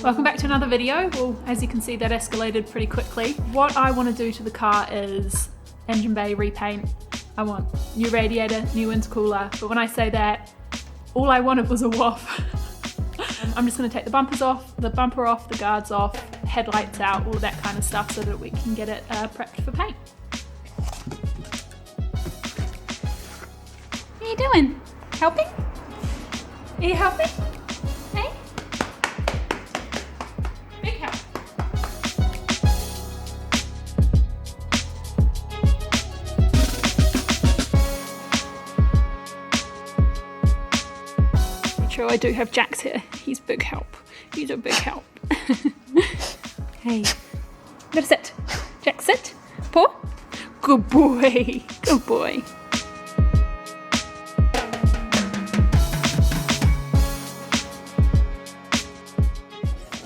Welcome back to another video. Well, as you can see, that escalated pretty quickly. What I want to do to the car is engine bay repaint. I want new radiator, new intercooler, but when I say that, all I wanted was a waff. I'm just going to take the bumpers off, the bumper off, the guards off, headlights out, all of that kind of stuff so that we can get it prepped for paint. What are you doing? Helping? Are you helping? Hey? Big help. True, I do have Jax here. He's big help. He's a big help. Hey, better sit. Jax, sit. Paw. Good boy. Good boy.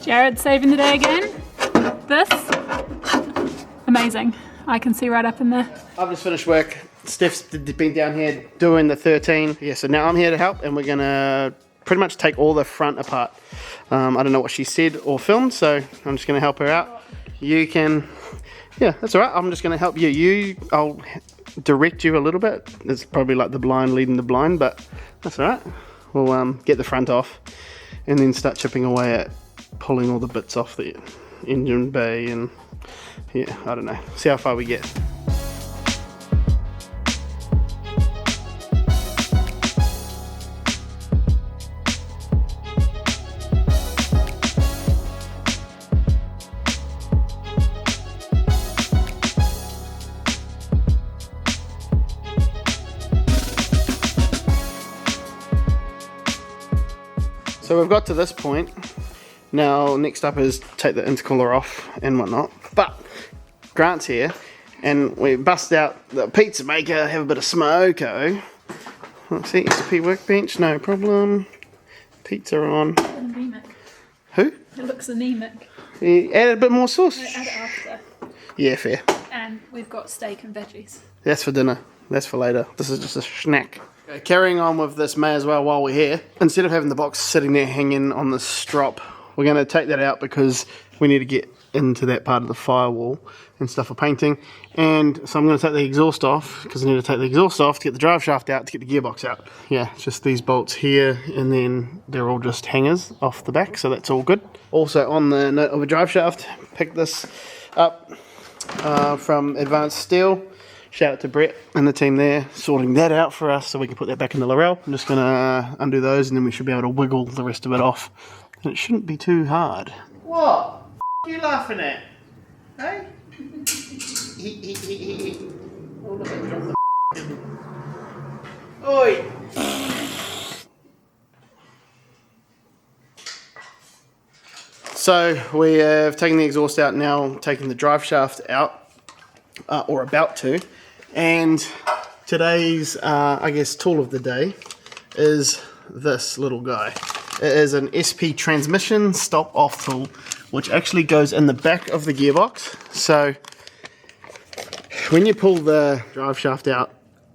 Jared saving the day again. This, amazing. I can see right up in there. I've just finished work. Steph's been down here doing the 13. Yeah, so now I'm here to help and we're gonna pretty much take all the front apart. I don't know what she said or filmed, so I'm just gonna help her out. You can, yeah, that's all right. I'm just gonna help you. I'll direct you a little bit. It's probably like the blind leading the blind, but that's all right. We'll get the front off and then start chipping away at pulling all the bits off the engine bay and yeah, I don't know. See how far we get. So we've got to this point. Now next up is take the intercooler off and whatnot. But Grant's here and we bust out the pizza maker, have a bit of smoko. Let's see, SP workbench, no problem. Pizza on. Anemic. Who? It looks anemic. You added a bit more sauce? I add it after. Yeah, fair. And we've got steak and veggies. That's for dinner. That's for later. This is just a snack. Okay, carrying on with this may as well while we're here. Instead of having the box sitting there hanging on the strop, we're going to take that out because we need to get into that part of the firewall and stuff for painting. And so I'm going to take the exhaust off because I need to take the exhaust off to get the drive shaft out, to get the gearbox out. Yeah, it's just these bolts here and then they're all just hangers off the back, so that's all good. Also on the note of a drive shaft, picked this up from Advanced Steel. Shout out to Brett and the team there sorting that out for us so we can put that back in the Lorel. I'm just going to undo those and then we should be able to wiggle the rest of it off. And it shouldn't be too hard. What? Are you laughing at? Hey? Oi! So we have taken the exhaust out now, taking the drive shaft out, or about to. And today's, I guess, tool of the day is this little guy. It is an SP transmission stop-off tool, which actually goes in the back of the gearbox. So when you pull the drive shaft out,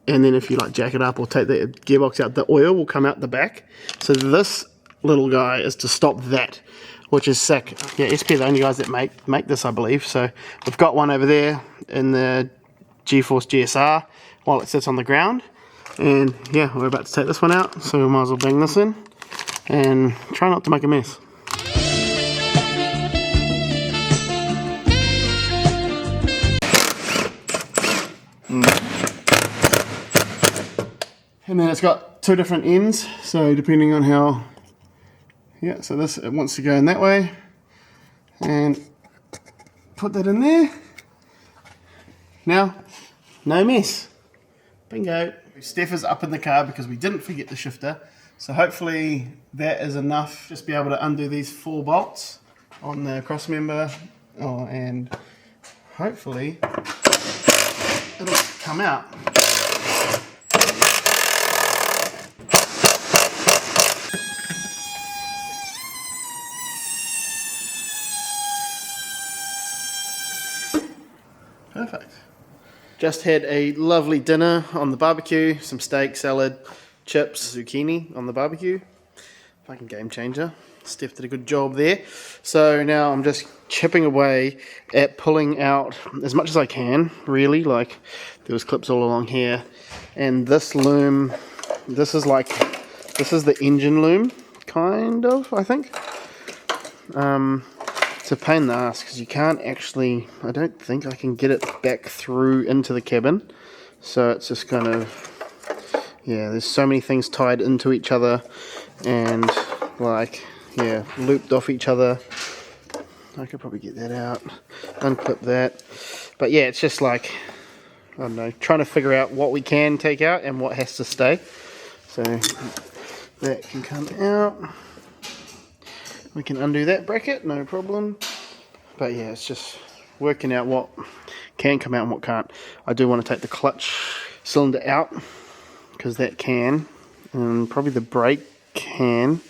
and then if you like jack it up or take the gearbox out, the oil will come out the back. So this little guy is to stop that, which is sick. Yeah, SP are the only guys that make this, I believe. So we've got one over there in the GeForce GSR while it sits on the ground. And yeah, we're about to take this one out, so we might as well bang this in and try not to make a mess. And then it's got two different ends, so depending on how, yeah, so this, it wants to go in that way, and put that in there. Now, no mess. Bingo. Steph is up in the car because we didn't forget the shifter, so hopefully that is enough. Just be able to undo these 4 bolts on the cross member, and hopefully it'll come out. Perfect. Just had a lovely dinner on the barbecue, some steak, salad, chips, zucchini on the barbecue. Fucking game changer. Steph did a good job there. So now I'm just chipping away at pulling out as much as I can, really. Like, there was clips all along here. And this loom, this is the engine loom, kind of, I think. It's a pain in the ass because you can't actually, I don't think I can get it back through into the cabin. So it's just kind of, yeah, there's so many things tied into each other and like, yeah, looped off each other. I could probably get that out, unclip that. But yeah, it's just like, I don't know, trying to figure out what we can take out and what has to stay. So that can come out. We can undo that bracket, no problem. But yeah, it's just working out what can come out and what can't. I do want to take the clutch cylinder out because that can, and probably the brake can.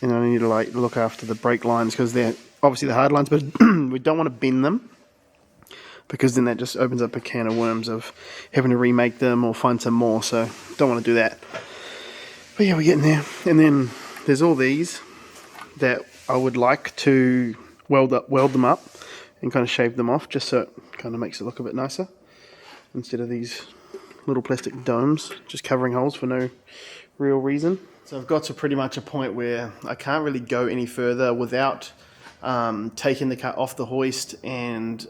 And I need to like look after the brake lines because they're obviously the hard lines, but we don't want to bend them because then that just opens up a can of worms of having to remake them or find some more. So don't want to do that. But yeah, we're getting there. And then there's all these that I would like to weld them up and kind of shave them off just so it kind of makes it look a bit nicer instead of these little plastic domes just covering holes for no real reason. So I've got to pretty much a point where I can't really go any further without taking the car off the hoist and so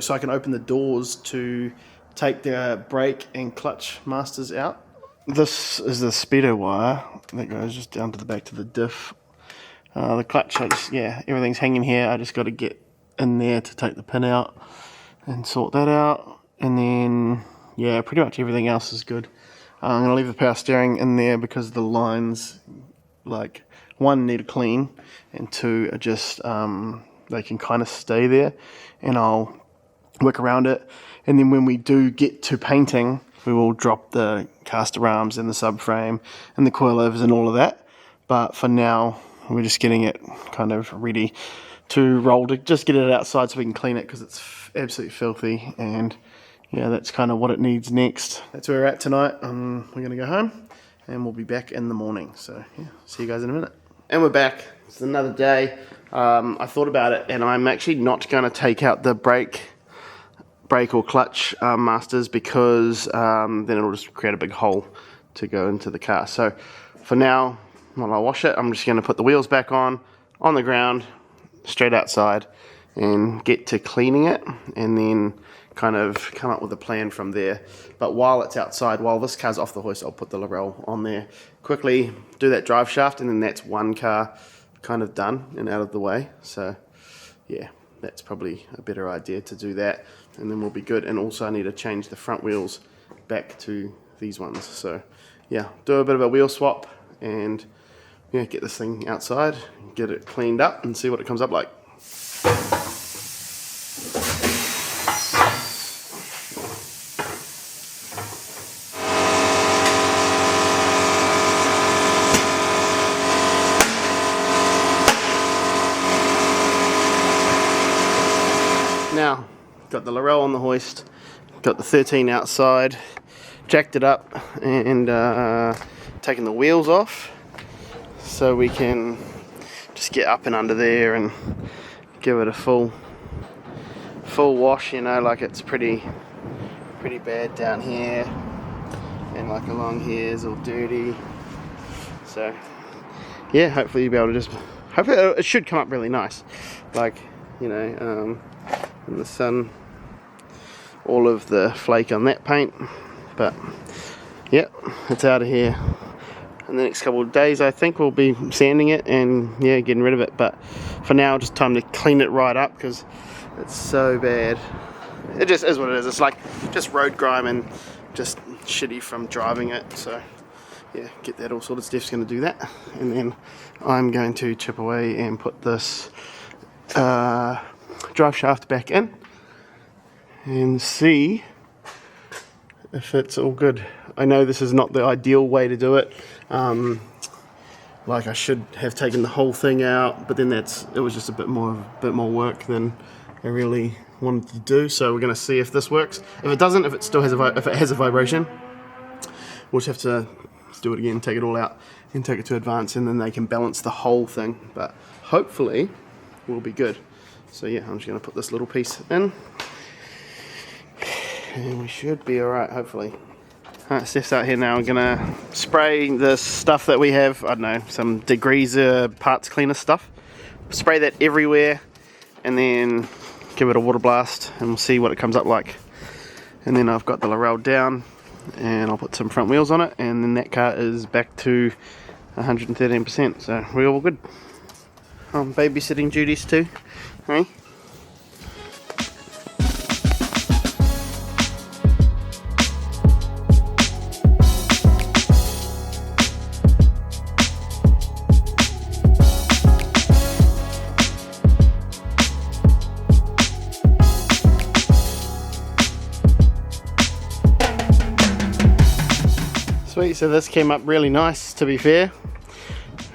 I can open the doors to take the brake and clutch masters out. This is the speedo wire that goes just down to the back to the diff. The clutch, everything's hanging here. I just got to get in there to take the pin out and sort that out. And then, yeah, pretty much everything else is good. I'm going to leave the power steering in there because the lines, like, one, need a clean, and two, are just, they can kind of stay there, and I'll work around it. And then when we do get to painting, we will drop the caster arms and the subframe and the coilovers and all of that. But for now, we're just getting it kind of ready to roll, to just get it outside so we can clean it because it's absolutely filthy. And yeah, that's kind of what it needs next. That's where we're at tonight. We're going to go home and we'll be back in the morning. So yeah, see you guys in a minute. And we're back. It's another day. I thought about it and I'm actually not going to take out the brake or clutch masters because then it'll just create a big hole to go into the car. So for now, while I wash it, I'm just going to put the wheels back on the ground, straight outside, and get to cleaning it, and then kind of come up with a plan from there. But while it's outside, while this car's off the hoist, I'll put the Lorel on there, quickly do that drive shaft, and then that's one car kind of done and out of the way. So yeah, that's probably a better idea to do that, and then we'll be good. And also I need to change the front wheels back to these ones. So yeah, do a bit of a wheel swap and yeah, get this thing outside, get it cleaned up and see what it comes up like. Now, got the Lorel on the hoist, got the 13 outside, jacked it up and taken the wheels off so we can just get up and under there and give it a full wash, you know, like it's pretty bad down here and like along here is all dirty. So yeah, hopefully you'll be able to just, hopefully it should come up really nice, like, you know, in the sun, all of the flake on that paint. But yeah, it's out of here. In the next couple of days I think we'll be sanding it and yeah, getting rid of it. But for now, just time to clean it right up because it's so bad. It just is what it is. It's like just road grime and just shitty from driving it. So yeah, get that all sorted. Steph's going to do that, and then I'm going to chip away and put this drive shaft back in and see if it's all good. I know this is not the ideal way to do it. Like I should have taken the whole thing out, but then it was just a bit more work than I really wanted to do. So we're going to see if this works. If it doesn't, if it has a vibration, we'll just have to let's do it again, take it all out and take it to advance, and then they can balance the whole thing, but hopefully we'll be good. So yeah, I'm just going to put this little piece in and we should be alright, hopefully. Alright, Steph's out here now. I'm going to spray the stuff that we have, I don't know, some degreaser parts cleaner stuff. Spray that everywhere and then give it a water blast and we'll see what it comes up like. And then I've got the Laurel down and I'll put some front wheels on it, and then that car is back to 113%, so we're all good. Babysitting duties too, hey? Sweet, so this came up really nice, to be fair,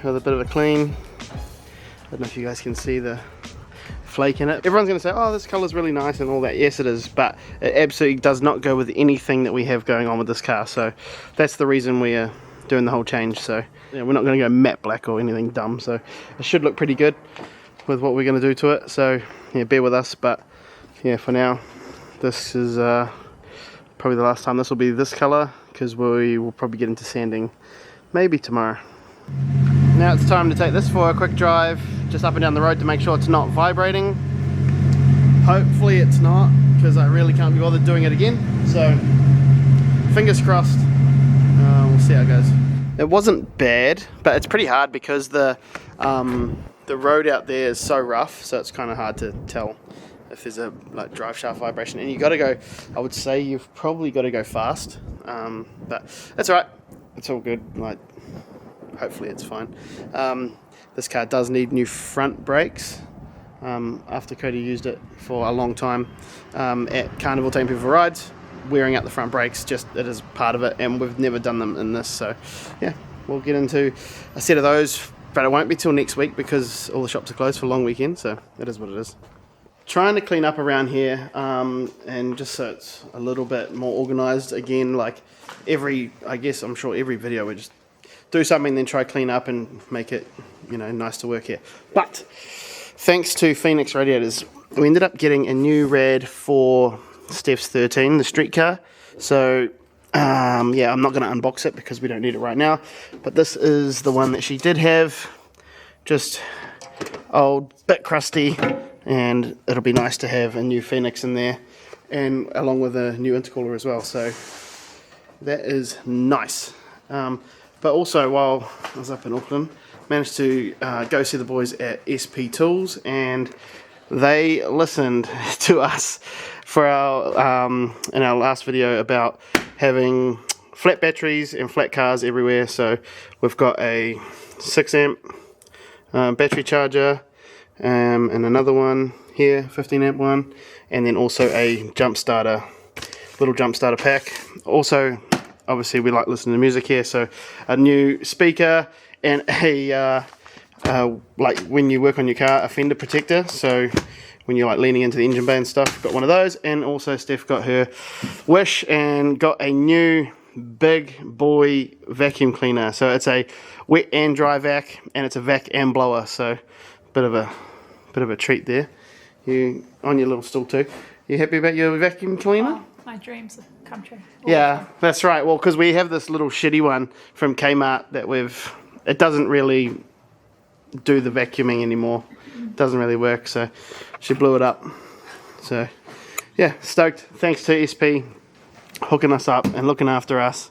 with a bit of a clean. I don't know if you guys can see the flake in it. Everyone's going to say, oh, this colour's really nice and all that. Yes, it is, but it absolutely does not go with anything that we have going on with this car. So that's the reason we are doing the whole change. So yeah, we're not going to go matte black or anything dumb. So it should look pretty good with what we're going to do to it. So yeah, bear with us. But yeah, for now, this is probably the last time this will be this colour, because we will probably get into sanding maybe tomorrow. Now it's time to take this for a quick drive just up and down the road to make sure it's not vibrating. Hopefully it's not, because I really can't be bothered doing it again. So fingers crossed. We'll see how it goes. It wasn't bad, but it's pretty hard because the road out there is so rough, so it's kind of hard to tell if there's a like drive shaft vibration. And you got to go, I would say you've probably got to go fast, but that's alright. It's all good. Like, hopefully it's fine. This car does need new front brakes. After Cody used it for a long time at Carnival taking people for rides, wearing out the front brakes, just it is part of it, and we've never done them in this. So yeah, we'll get into a set of those, but it won't be till next week because all the shops are closed for long weekend. So it is what it is. Trying to clean up around here, and just so it's a little bit more organized again. Like I guess I'm sure every video we just do something, then try clean up and make it, you know, nice to work here. But thanks to Phoenix Radiators, we ended up getting a new rad for Steph's 13, the street car. So yeah, I'm not going to unbox it because we don't need it right now, but this is the one that she did have, just old, bit crusty, and it'll be nice to have a new Phoenix in there, and along with a new intercooler as well. So that is nice. But also, while I was up in Auckland, managed to go see the boys at SP Tools, and they listened to us for our in our last video about having flat batteries and flat cars everywhere. So we've got a 6 amp battery charger, and another one here, 15 amp one, and then also a jump starter, little jump starter pack. Also, obviously we like listening to music here, so a new speaker and a like when you work on your car, a fender protector, so when you're like leaning into the engine bay and stuff, got one of those. And also Steph got her wish and got a new big boy vacuum cleaner. So it's a wet and dry vac, and it's a vac and blower, so bit of a treat there. You on your little stool too. You happy about your vacuum cleaner? Oh, my dreams have come true. Yeah, that's right. Well, because we have this little shitty one from Kmart that it doesn't really do the vacuuming anymore. It doesn't really work, so she blew it up. So yeah, stoked. Thanks to SP hooking us up and looking after us.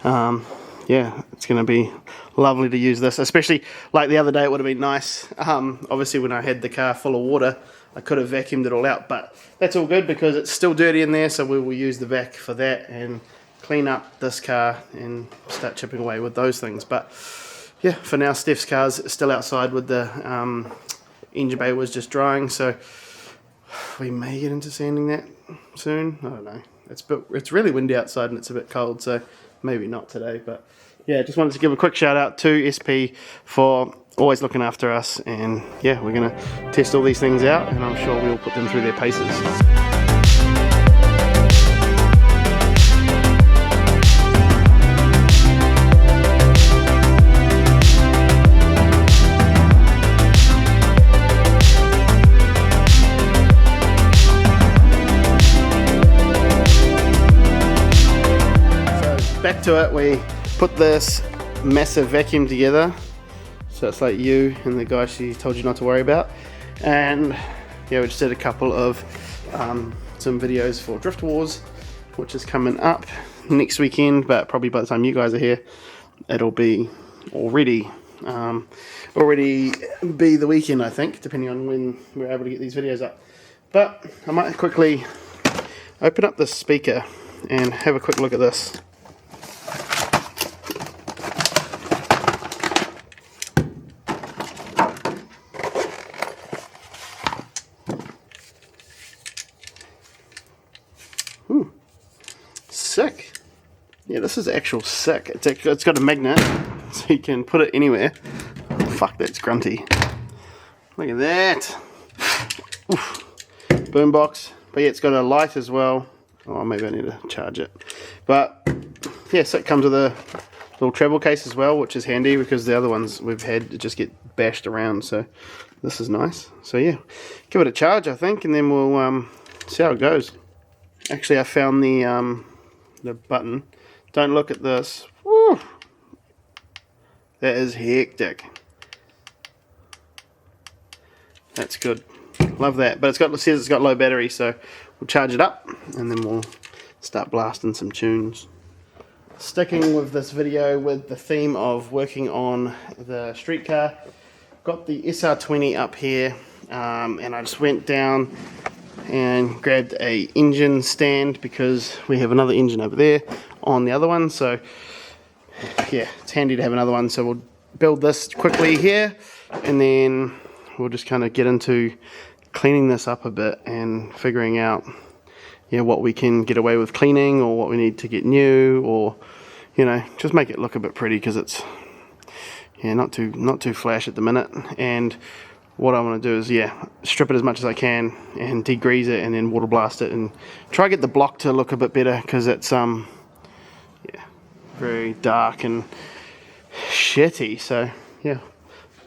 Yeah, it's going to be lovely to use this, especially like the other day. It would have been nice. Obviously, when I had the car full of water, I could have vacuumed it all out, but that's all good because it's still dirty in there, so we will use the vac for that and clean up this car and start chipping away with those things. But yeah, for now, Steph's car's still outside with the engine bay was just drying, so we may get into sanding that soon. I don't know. It's really windy outside and it's a bit cold, so maybe not today. But yeah, just wanted to give a quick shout out to SP for always looking after us, and yeah, we're gonna test all these things out, and I'm sure we'll put them through their paces. to it, we put this massive vacuum together. So it's like you and the guy she told you not to worry about. And yeah, we just did a couple of some videos for Drift Wars, which is coming up next weekend, but probably by the time you guys are here, it'll be already be the weekend, I think, depending on when we're able to get these videos up. But I might quickly open up this speaker and have a quick look at this. Ooh, sick. Yeah, this is actual sick. It's got a magnet, so you can put it anywhere. Oh, fuck, that's grunty. Look at that. Oof. Boombox. But yeah, it's got a light as well. Oh, maybe I need to charge it. But yeah, so it comes with a little travel case as well, which is handy because the other ones we've had just get bashed around. So this is nice. So yeah, give it a charge, I think, and then we'll see how it goes. Actually, I found the button. Don't look at this. Woo! That is hectic. That's good. Love that. But it says it's got low battery, so we'll charge it up and then we'll start blasting some tunes. Sticking with this video with the theme of working on the street car, got the SR20 up here, and I just went down and grabbed a engine stand because we have another engine over there on the other one. So yeah, it's handy to have another one. So we'll build this quickly here, and then we'll just kind of get into cleaning this up a bit and figuring out, you know, what we can get away with cleaning or what we need to get new, or, you know, just make it look a bit pretty because it's, yeah, not too flash at the minute. And what I want to do is, yeah, strip it as much as I can and degrease it and then water blast it and try to get the block to look a bit better because it's yeah, very dark and shitty. So yeah,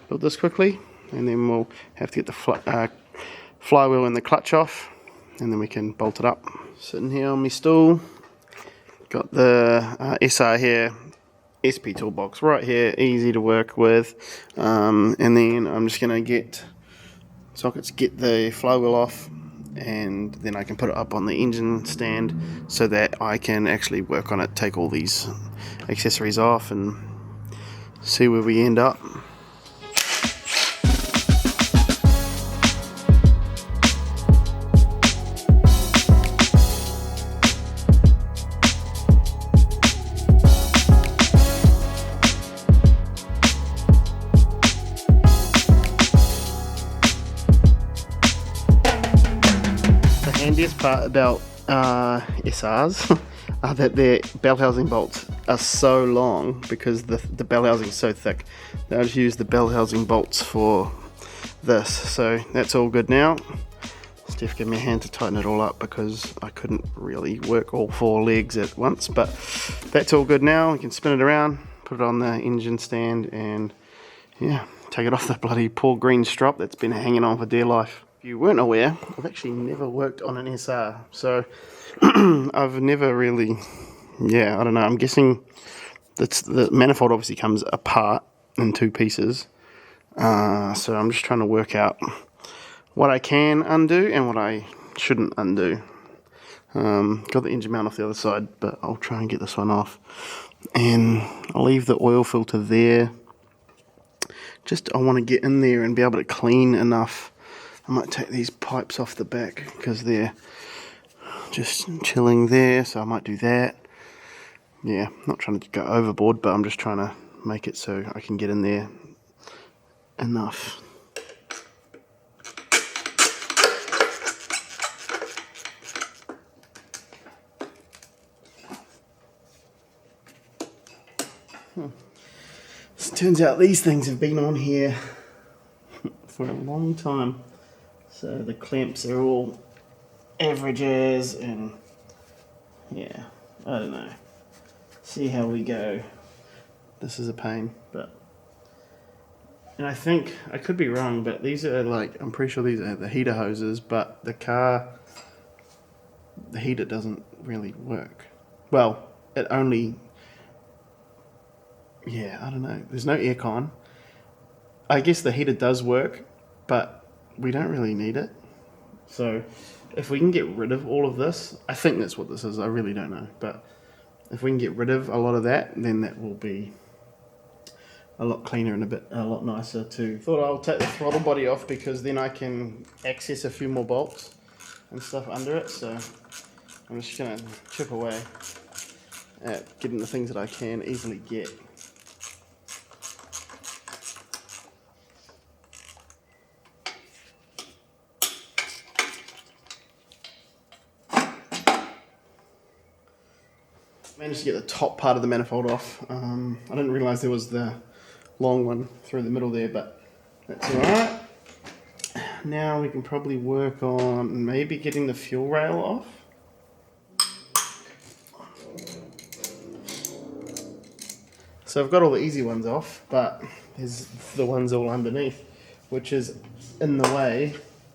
build this quickly and then we'll have to get the flywheel and the clutch off and then we can bolt it up. Sitting here on my stool, got the SR here, SP toolbox right here, easy to work with, and then I'm just going to get sockets, get the flywheel off, and then I can put it up on the engine stand so that I can actually work on it, take all these accessories off and see where we end up. Part about SRs are that their bell housing bolts are so long because the bell housing is so thick. I just use the bell housing bolts for this, so that's all good now. Steph gave me a hand to tighten it all up because I couldn't really work all four legs at once, but that's all good now. We can spin it around, put it on the engine stand, and yeah, take it off the bloody poor green strop that's been hanging on for dear life. If you weren't aware, I've actually never worked on an SR, so I've never really, yeah, I don't know, I'm guessing the manifold obviously comes apart in two pieces, so I'm just trying to work out what I can undo and what I shouldn't undo. Got the engine mount off the other side, but I'll try and get this one off, and I'll leave the oil filter there. Just I want to get in there and be able to clean enough. I might take these pipes off the back because they're just chilling there, so I might do that. Yeah, not trying to go overboard, but I'm just trying to make it so I can get in there enough. So it turns out these things have been on here for a long time. So the clamps are all averages and yeah, I don't know. See how we go. This is a pain, but, and I think, I could be wrong, but these are like, I'm pretty sure these are the heater hoses, but the heater doesn't really work. Well, it only yeah, I don't know. There's no aircon. I guess the heater does work, but we don't really need it. So if we can get rid of all of this, I think that's what this is. I really don't know. But if we can get rid of a lot of that, then that will be a lot cleaner and a lot nicer too. Thought I'll take the throttle body off because then I can access a few more bolts and stuff under it. So I'm just going to chip away at getting the things that I can easily get. Managed to get the top part of the manifold off. I didn't realise there was the long one through the middle there, but that's alright. Now we can probably work on maybe getting the fuel rail off. So I've got all the easy ones off, but there's the ones all underneath, which is in the way.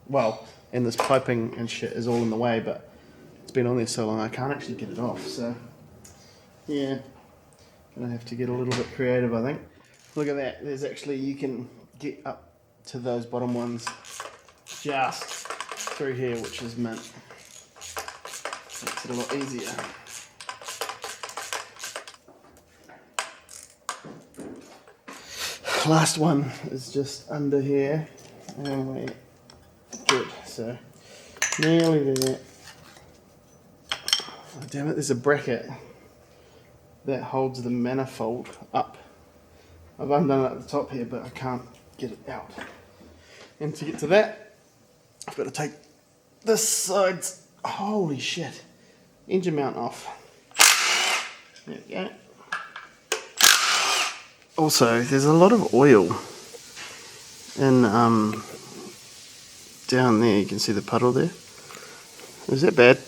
Well, and this piping and shit is all in the way, but it's been on there so long I can't actually get it off, so yeah, gonna have to get a little bit creative, I think. Look at that, there's actually, you can get up to those bottom ones just through here, which is mint. Makes it a lot easier. Last one is just under here, and we're good, so nearly there. Oh, damn it, there's a bracket that holds the manifold up. I've undone it at the top here, but I can't get it out. And to get to that, I've got to take this side's, holy shit, engine mount off. There we go. Also, there's a lot of oil in down there. You can see the puddle there. Is that bad?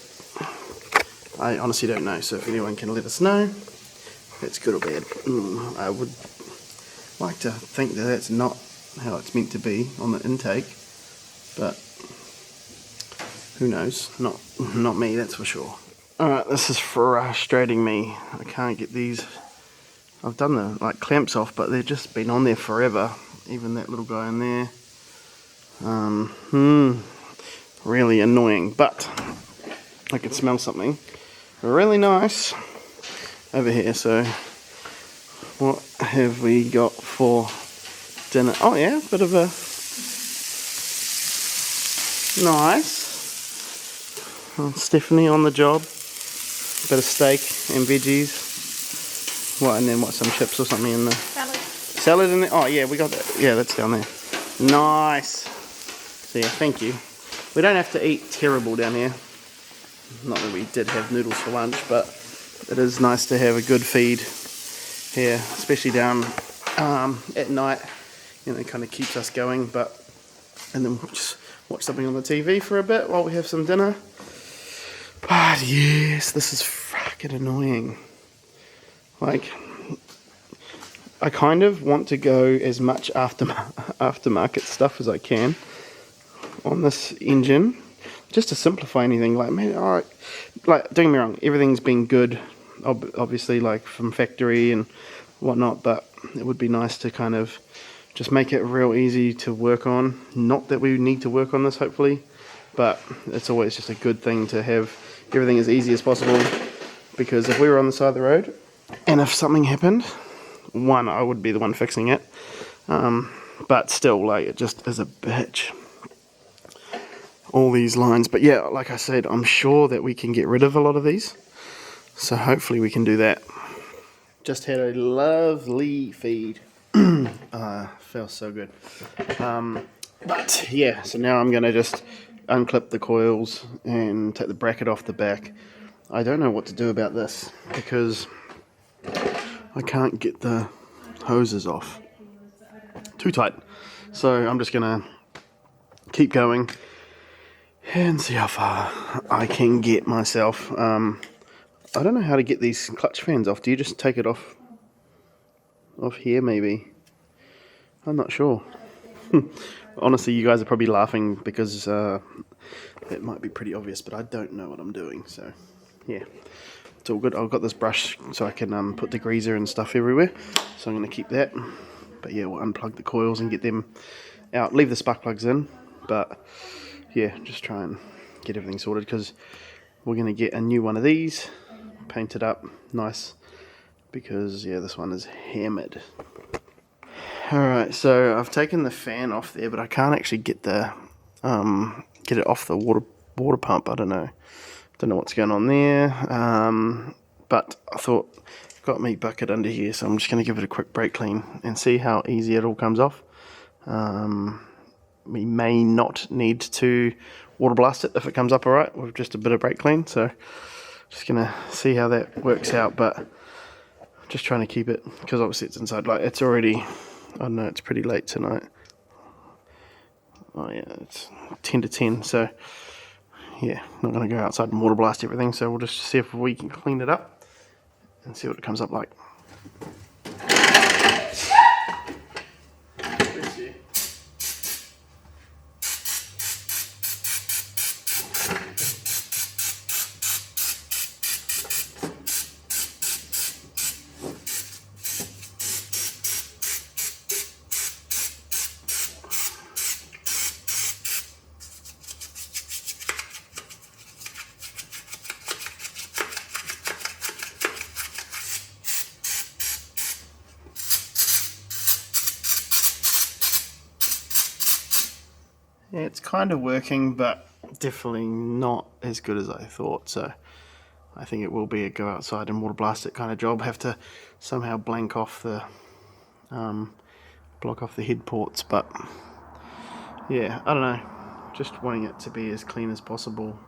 I honestly don't know, so if anyone can let us know if it's good or bad. I would like to think that that's not how it's meant to be on the intake, but who knows? Not me, that's for sure. Alright, this is frustrating me. I can't get these. I've done the clamps off, but they've just been on there forever. Even that little guy in there. Really annoying, but I can smell something really nice over here. So what have we got for dinner? Oh yeah, bit of a nice. Stephanie on the job. Bit of steak and veggies. What, and then what, some chips or something in there? Salad in there? Oh yeah, we got that. Yeah, that's down there. Nice. So yeah, thank you. We don't have to eat terrible down here. Not that we did have noodles for lunch, but it is nice to have a good feed here, especially down at night. You know, it kind of keeps us going, and then we'll just watch something on the TV for a bit while we have some dinner. But yes, this is fucking annoying. Like, I kind of want to go as much aftermarket stuff as I can on this engine, just to simplify anything. Like, man, alright, like, don't get me wrong, everything's been good, obviously, like, from factory and whatnot, but it would be nice to kind of just make it real easy to work on. Not that we need to work on this, hopefully, but it's always just a good thing to have everything as easy as possible, because if we were on the side of the road, and if something happened, I would be the one fixing it. But still, like, it just is a bitch. All these lines. But yeah, like I said, I'm sure that we can get rid of a lot of these. So hopefully we can do that. Just had a lovely feed. Feels so good. But yeah, so now I'm going to just unclip the coils and take the bracket off the back. I don't know what to do about this, because I can't get the hoses off. Too tight. So I'm just going to keep going and see how far I can get myself. I don't know how to get these clutch fans off. Do you just take it off here maybe? I'm not sure. Honestly, you guys are probably laughing because it might be pretty obvious, but I don't know what I'm doing. So yeah, it's all good. I've got this brush so I can put the greaser and stuff everywhere, so I'm going to keep that. But yeah, we'll unplug the coils and get them out, leave the spark plugs in, but yeah, just try and get everything sorted, because we're going to get a new one of these painted up nice, because yeah, this one is hammered. Alright, so I've taken the fan off there, but I can't actually get the get it off the water pump. I don't know what's going on there, but I thought I've got my bucket under here, so I'm just going to give it a quick brake clean and see how easy it all comes off. We may not need to water blast it if it comes up alright with just a bit of brake clean, so just going to see how that works out, but just trying to keep it, because obviously it's inside, like it's already, I don't know, it's pretty late tonight. Oh yeah, it's 10 to 10, so yeah, not going to go outside and water blast everything, so we'll just see if we can clean it up and see what it comes up like. Yeah, it's kind of working, but definitely not as good as I thought, so I think it will be a go outside and water blast it kind of job. Have to somehow block off the head ports, but yeah, I don't know, just wanting it to be as clean as possible.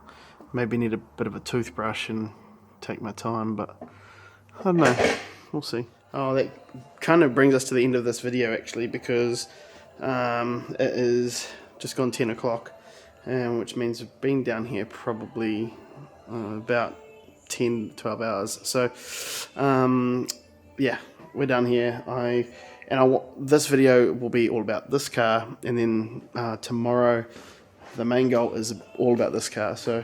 Maybe need a bit of a toothbrush and take my time, but I don't know, we'll see. Oh, that kind of brings us to the end of this video actually, because it is just gone 10 o'clock, which means we've been down here probably about 10-12 hours. So yeah, we're down here. This video will be all about this car, and then tomorrow the main goal is all about this car. So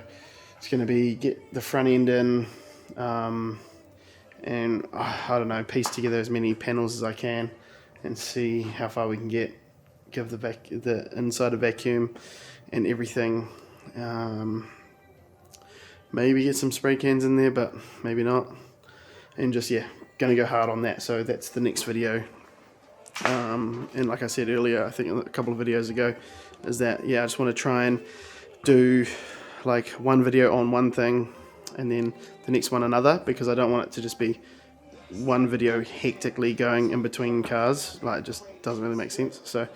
it's going to be get the front end in, and I don't know, piece together as many panels as I can and see how far we can get. Give the inside a vacuum and everything. Maybe get some spray cans in there, but maybe not. And just, yeah, gonna go hard on that. So that's the next video. And like I said earlier, I think a couple of videos ago, is that yeah, I just want to try and do like one video on one thing and then the next one another, because I don't want it to just be one video hectically going in between cars. Like, it just doesn't really make sense. So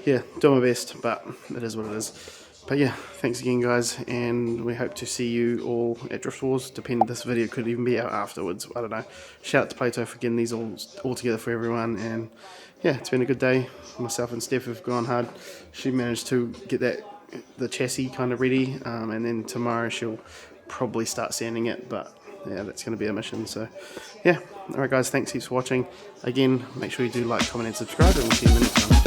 yeah, doing my best, but it is what it is. But yeah, thanks again guys, and we hope to see you all at Drift Wars. This video could even be out afterwards, I don't know. Shout out to Plato for getting these all together for everyone, and yeah, it's been a good day. Myself and Steph have gone hard. She managed to get the chassis kind of ready, and then tomorrow she'll probably start sanding it, but yeah, that's going to be a mission. So yeah, alright guys, thanks heaps for watching. Again, make sure you do like, comment and subscribe, and we'll see you in the next one.